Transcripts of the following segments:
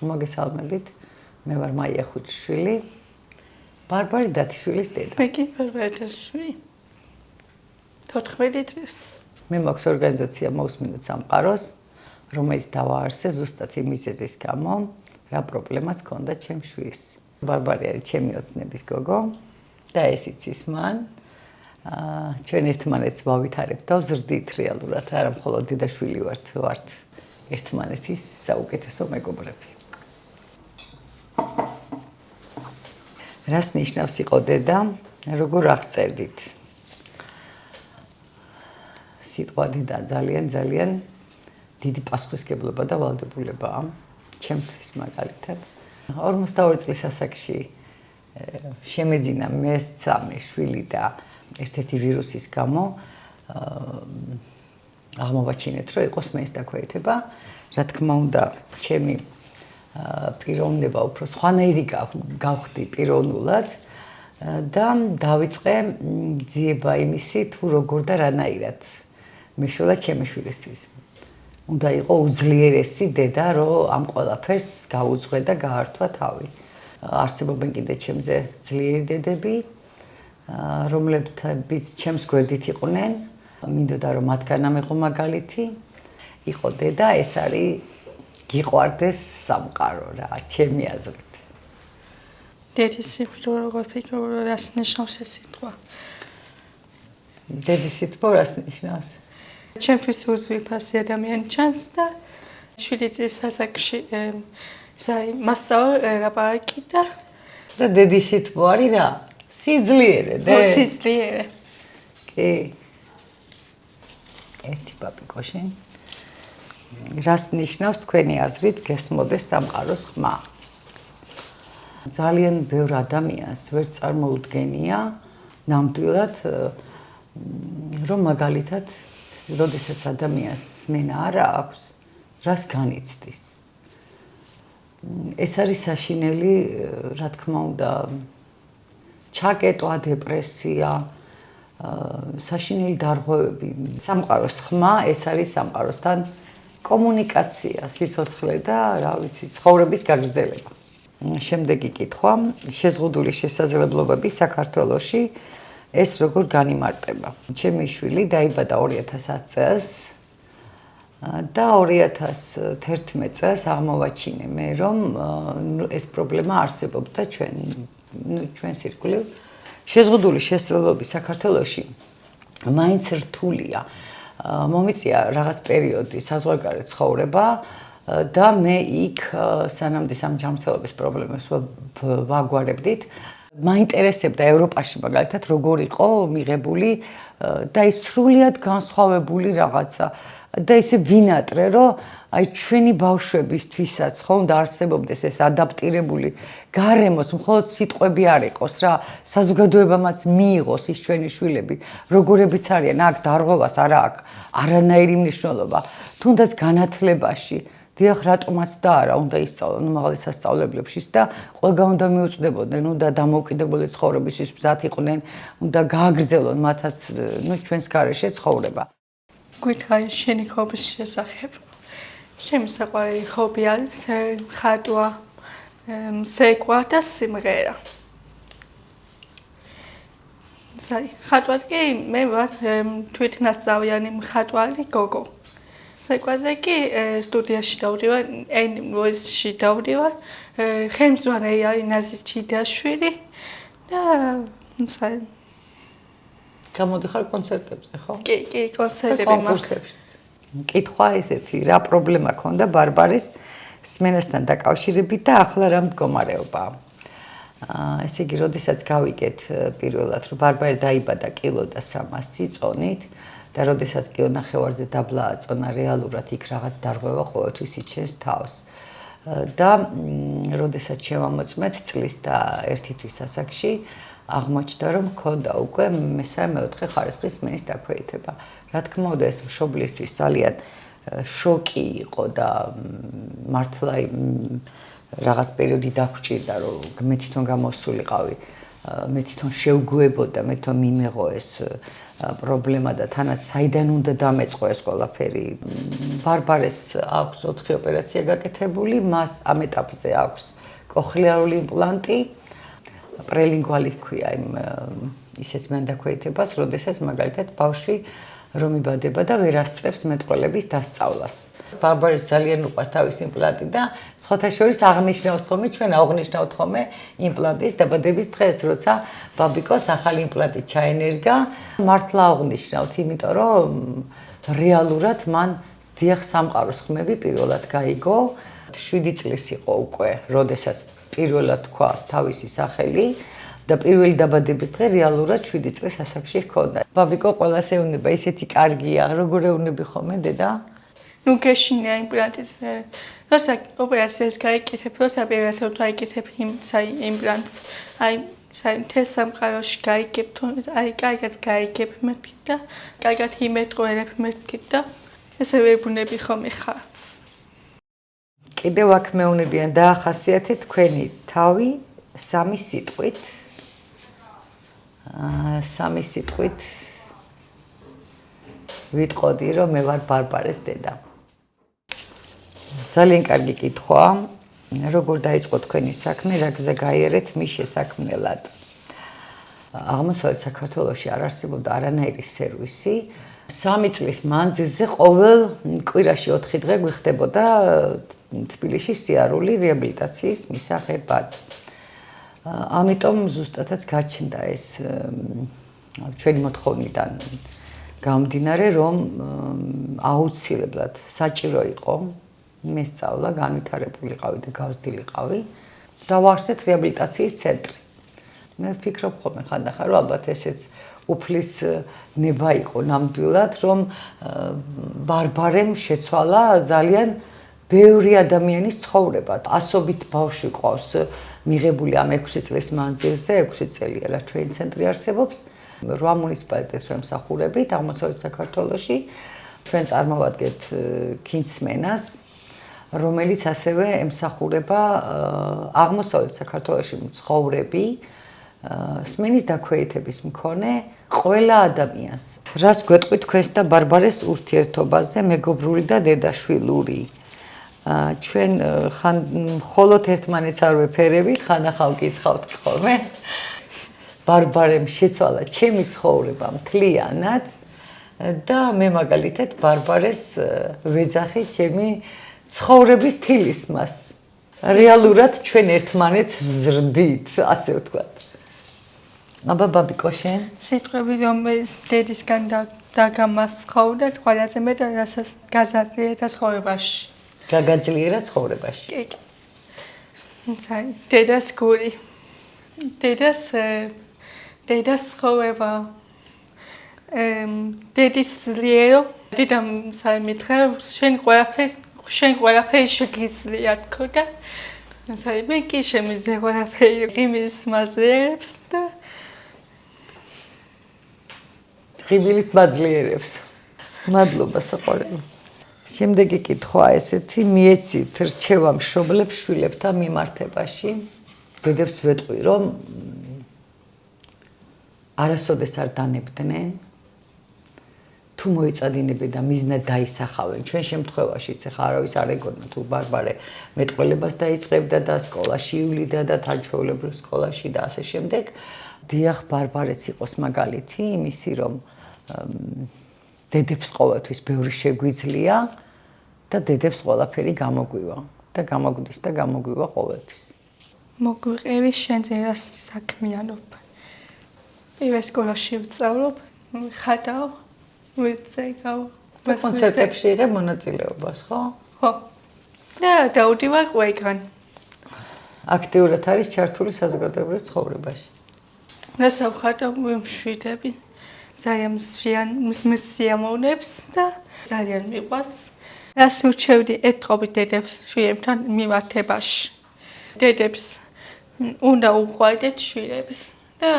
მოგესალმებით. მე ვარ მაია ხუჩიშვილი, ბარბარე დათიშვილის დედა. მე კი ბარბარე დათიშვილი. 14 წელს. მე მაქვს ორგანიზაცია მოусმინოთ სამყაროს, რომელიც დავაარსე ზუსტად იმ მიზეზის გამო, რა პრობლემაც ჰქონდა ჩემს შვილს. ბარბარე არის ჩემი ოცნების გოგო და ეს იცის მან. ჩვენ ერთმანეთს ვავითარებთ და ვზრდით რეალურად, არა მხოლოდ დედაშვილი ვართ ერთმანეთის საუკეთესო მეგობრები. რას ნიშნავს იყო დედა, როგორ აღწერდით? სიტყვა დედა ძალიან დიდი პასუხისმგებლობა და ვალდებულებაა ჩემთვის მაგალითად. 42 წლის ასაკში შემეძინა მესამე შვილი და ერთ-ერთი ვირუსის გამო აღმოვაჩინეთ, რომ იყოს მეის დაქვეითება. რა თქმა უნდა, ჩემი პიროვნება უფრო სხვანაირი გავხდი პიროვნულად და დავიწყე ძიება იმისი, თუ როგორ და რანაირად მეშველა ჩემი შვილისთვის. უნდა იყო უძლიერესი დედა, რომ ამ ყველაფერს გაუძღვე და გაართვა თავი. არსებობენ კიდე ჩემზე ძლიერი დედები, რომლებიც ჩემს გვერდით იყვნენ. მინდოდა რომ მათგან ამეღო მაგალითი. იყო დედა, ეს არის გიყვარდეს სამყარო რა, ჩემი აზრით. დედის სიტყვა როგორ ფიქრობ, რას ნიშნავს ეს სიტყვა? დედის სიტყვა რას ნიშნავს? ჩემთვის უზვიფასი ადამიანი ჩანს და 7 წლის ასაკში მასწავლა ლაპარაკი და დედის სიტყვა არის რა? სიძლიერე, სიძლიერე. კი. ერთი პაპიკოში. რას ნიშნავს თქვენი აზრით გესმოდეს სამყაროს ხმა? ძალიან ბევრ ადამიანს ვერ წარმოუდგენია ნამდვილად რომ მაგალითად როდესაც ადამიანს სმენა არ აქვს, რას განიცდის. ეს არის საშინელი, რა თქმა უნდა, ჩაკეტვა, დეპრესია, საშინელი დარღვევები. სამყაროს ხმა, ეს არის სამყაროსთან კომუნიკაცია, სიცოცხლე და რა ვიცი, ცხოვრების გაგრძელება. შემდეგი კითხვა, შეზღუდული შესაძლებლობები საქართველოში ეს როგორ განიმარტება? ჩემი შვილი დაიბადა 2010 წელს და 2011 წელს აღმოვაჩინე მე, რომ ეს პრობლემა არსებობდა ჩვენს ირგვლივ. შეზღუდული შესაძლებლობები საქართველოში მაინც რთულია. მომიწია რაღაც პერიოდი საზღვარგარეთ ცხოვრება და მე იქ სანამ ამ ჯანმრთელობის პრობლემებს ვაგვარებდით, მაინტერესებდა ევროპაში მაგალითად როგორ იყო მიღებული და ის სრულიად განსხვავებული რაღაცა და ისე ვინატრე, რომ აი ჩვენი ბავშვებისთვისაც ხომ და არსებობდეს ეს ადაპტირებული გარემოს, მხოლოდ სიტყვები არ იყოს რა, საზოგადოებამაც მიიღოს ის ჩვენი შვილები, როგორებიც არიან, აქ დარღვევას არა აქვს არანაირი მნიშვნელობა, თუნდაც განათლებაში. დიახ, რატომაც და არა, უნდა ისწავლონ მაღალი სასწავლებლებშიც და ყველგან უნდა მიუწვდებოდნენ, უნდა დამოუკიდებელი ცხოვრებისთვის მზად იყვნენ, უნდა გააგრძელონ მათაც ჩვენს გარეშე ცხოვრება. გვითხრა შენი ჰობის შესახებ. ჩემი საყვარელი ჰობი არის ხატვა, ცეკვა და სიმღერა. ხატვას კი მე ვარ თვითნასწავლიანი მხატვარი გოგო. ცეკვაზე კი სტუდიაში დავდივარ, ენვეში დავდივარ, ხელმძღვანელი არის ნაზი ჩიდაშვილი და გამოდიხარ კონცერტებზე, ხო? კი, კონცერტები მაქვს. კითხვა ესეთი, რა პრობლემა ქონდა ბარბარეს სმენასთან დაკავშირებით და ახლა რა მდგომარეობაა? ესე იგი, როდესაც გავიგეთ პირველად, რომ ბარბარე დაიბადა კილო და 300 წონით და როდესაც კილონახევარზე დაბლა აწონა, რეალურად იქ რაღაც დარღვევა ყოველთვის იჩენს თავს. და როდესაც შევამოწმეთ წლის და 1 თვის ასაკში, აღმოჩნდა, რომ მქონდა უკვე მესამე-მეოთხე ხარისხის სმენის დაქვეითება. რა თქმა უნდა, ეს მშობლისთვის ძალიან შოკი იყო და მართლა რაღაც პერიოდი დაგვჭირდა, რომ მე თვითონ გამოსულიყავი მე თვითონ შევგუებოდა, მე თვითონ მიმეღო ეს პრობლემა და თანაც საიდან უნდა დამეწყო ეს ყველაფერი. ბარბარეს აქვს 4 ოპერაცია გაკეთებული, მას ამ ეტაპზე აქვს კოხლიარული იმპლანტი, პრელინგვალი ჰქვია იმ ისეთ მანდაქვეითებას, როდესაც მაგალითად ბავშვი რომ იბადება და ვერ ასწრებს მეტყველების დასწავლას. ბარბარეს ძალიან უყვარს თავის იმპლანტი და სხვათა შორის აღნიშნავს ხოლმე, ჩვენ აღნიშნავთ ხოლმე იმპლანტის დაბადების დღეს, როცა ბაბიკოს ახალი იმპლანტი ჩაენერგა, მართლა აღნიშნავთ, იმიტომ რომ რეალურად მან დიახ სამყაროს ხმები პირველად გაიგო, 7 წლის იყო უკვე, როდესაც პირველად თქვა თავისი სახელი და პირველი დაბადების დღე რეალურად 7 წლის ასაკში ჰქონდა. ბაბიკო ყველას ეუბნება, ისეთი კარგია, როგორ ეუბნები ხოლმე დედა? ნუ გეშინია იმპლანტის. როცა ოპერაციას გაიკეთებ, როცა პირველად გაიკეთებ იმპლანტს, მთელ სამყაროში გაიგებ, კარგად გაიგებ მეთქი და კარგად იმეტყველებ მეთქი და ესე ვეუბნები ხოლმე ხარც. კიდევ აქ მეუბნებიან დაახასიათეთ თქვენი თავი 3 სიტყვით. 3 სიტყვით ვიტყოდი, რომ მე ვარ ბარბარეს დედა. ძალიან კარგი კითხვაა. როგორ დაიწყო თქვენი საქმე, რა გზა გაიარეთ მის შესაქმნელად? აღმოსავლეთ საქართველოში არ არსებობდა არანაირი სერვისი. 3 წლის მანძილზე ყოველ კვირაში 4 დღე გვიხდებოდა თბილისში სიარული რეაბილიტაციის მისაღებად. ამიტომ ზუსტადაც გაჩნდა ეს ჩვენი მოთხოვნიდან გამომდინარე, რომ აუცილებლად საჭირო იყო მესწავლა, განვითარებულიყავი და გავზრდილიყავი და ვარსეთ რეაბილიტაციის ცენტრი. მე ვფიქრობ ხოლმე ხანდახან, რომ ალბათ ესეც უფლის ნება იყო ნამდვილად, რომ ბარბარემ შეცვალა ძალიან ბევრი ადამიანის ცხოვრება. ასობით ბავშვი ყავს მიღებული ამ 6 წლის მანძილზე, 6 წელია რა ჩვენი ცენტრი არსებობს. 8 მუნიციპალიტეტს ვემსახურებით აღმოსავლეთ საქართველოში. ჩვენ წარმოვადგენთ ქინცმენას, რომელიც ასევე ემსახურება აღმოსავლეთ საქართველოში მცხოვრები სმენის დაქვეითების მქონე ყველა ადამიანს. რას გვეტყვით თქვენს და ბარბარეს ურთიერთობაზე, მეგობრული და დედაშვილური? ჩვენ ხან მხოლოდ ერთმანეთს არ ვეფერებით, ხანდახან ვკითხავთ ხოლმე. ბარბარემ შეცვალა ჩემი ცხოვრება მთლიანად და მე მაგალითად ბარბარეს ვეძახი ჩემი ცხოვრების თილისმას. რეალურად ჩვენ ერთმანეთს ვზრდით, ასე ვთქვათ. აბა ბაბიკო შენ? სიტყვები რომ დედისგან დაგამასხავდა, ყველაზე მეტად რასაც გაზარდია ცხოვრებაში. გაგაძლიერა ცხოვრებაში. კი. დედას გული. დედას ცხოვრება. დედის ძლიერო. დედამ მითხრა, შენ ყველაფერი შეგიძლია თქო და მე კი შემიძლია ყველაფერი იმის მაძლიერებს და ღიმილით მაძლიერებს. მადლობა საყვარელო. შემდეგი კითხვაა ესეთი, მიეცით რჩევა მშობლებს შვილებთან მიმართებაში? დედებს ვეტყვი, რომ არასოდეს არ დანებდნენ, თუ მოიწადინებენ და მიზნად დაისახავენ. ჩვენ შემთხვევაშიც ახლა არავის არ ეგონა თუ ბარბარე მეტყველებას დაიწყებდა და სკოლაში ივლიდა და თანჩვეულებრივ სკოლაში და ასე შემდეგ. დიახ, ბარბარეც იყოს მაგალითი იმისი, რომ დედებს ყოველთვის ბევრი შეგვიძლია და დედებს ყველაფერი გამოგვივა და გამოგვდის და გამოგვივა ყოველთვის. მოგვიყევი შენზე საქმიანობა. პირველ სკოლაში ვწავლობ, ხატავ, ვიწეგავ. კონცერტებში იღებ მონაწილეობას, ხო? ხო. და დავდივარ ყველგან. აქტიურად არის ჩართული საზოგადოებრივ ცხოვრებაში. რასაც ხატავ მშვიდები. ძალიან მსიამოვნებს და ძალიან მიყვარს. რას ვურჩევდი ეთყობი დედებს შვილებთან მიმართებაში. დედებს უნდა უყვარდეთ შვილებს და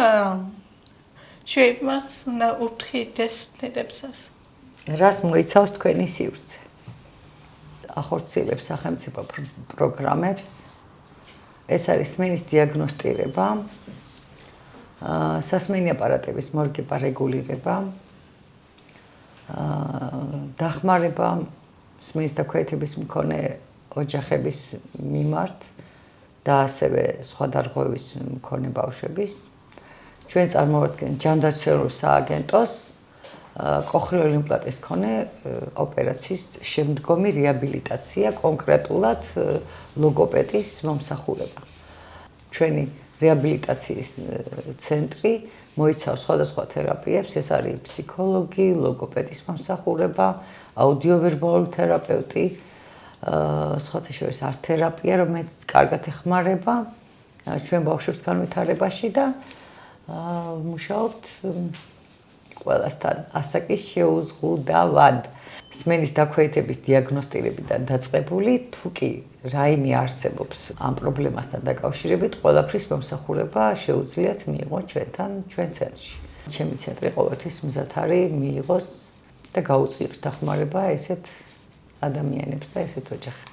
შვილებს უნდა უფრთხილდეს დედებსაც. რას მოიცავს თქვენი სივრცე? ახორციელებს სახელმწიფო პროგრამებს. ეს არის სმენის დიაგნოსტირება. სასმენი აპარატების მორგება, რეგულირება, დახმარება სმენის დაქვეითების მქონე ოჯახების მიმართ და ასევე სხვა დარღვევის მქონე ბავშვების. ჩვენ წარმოვადგენთ ჯანდაცველურ სააგენტოს კოხლიორი იმპლანტის მქონე ოპერაციის შემდგომი რეაბილიტაცია, კონკრეტულად ლოგოპედის მომსახურება. ჩვენი რეაბილიტაციის ცენტრი მოიცავს სხვადასხვა თერაპიებს, ეს არის ფსიქოლოგი, ლოგოპედის მომსახურება, აუდიოვერბალური თერაპევტი, სხვათა შორის არტ-თერაპია, რომელიც კარგად ეხმარება ჩვენ ბავშვებს განვითარებაში და მუშაობთ ყველასთან ასაკის შეუზღუდავად. სმენის დაქვეითების დიაგნოსტირებიდან დაწყებული, თუ კი რაიმე არსებობს ამ პრობლემასთან დაკავშირებით, ყველაფრის მომსახურება შეუძლიათ მიიღოთ ჩვენ ცენტრში. ჩემი ცენტრი ყოველთვის მზად არის მიიღოს და გაუწიოს დახმარება ესეთ ადამიანებს და ესეთ ოჯახებს.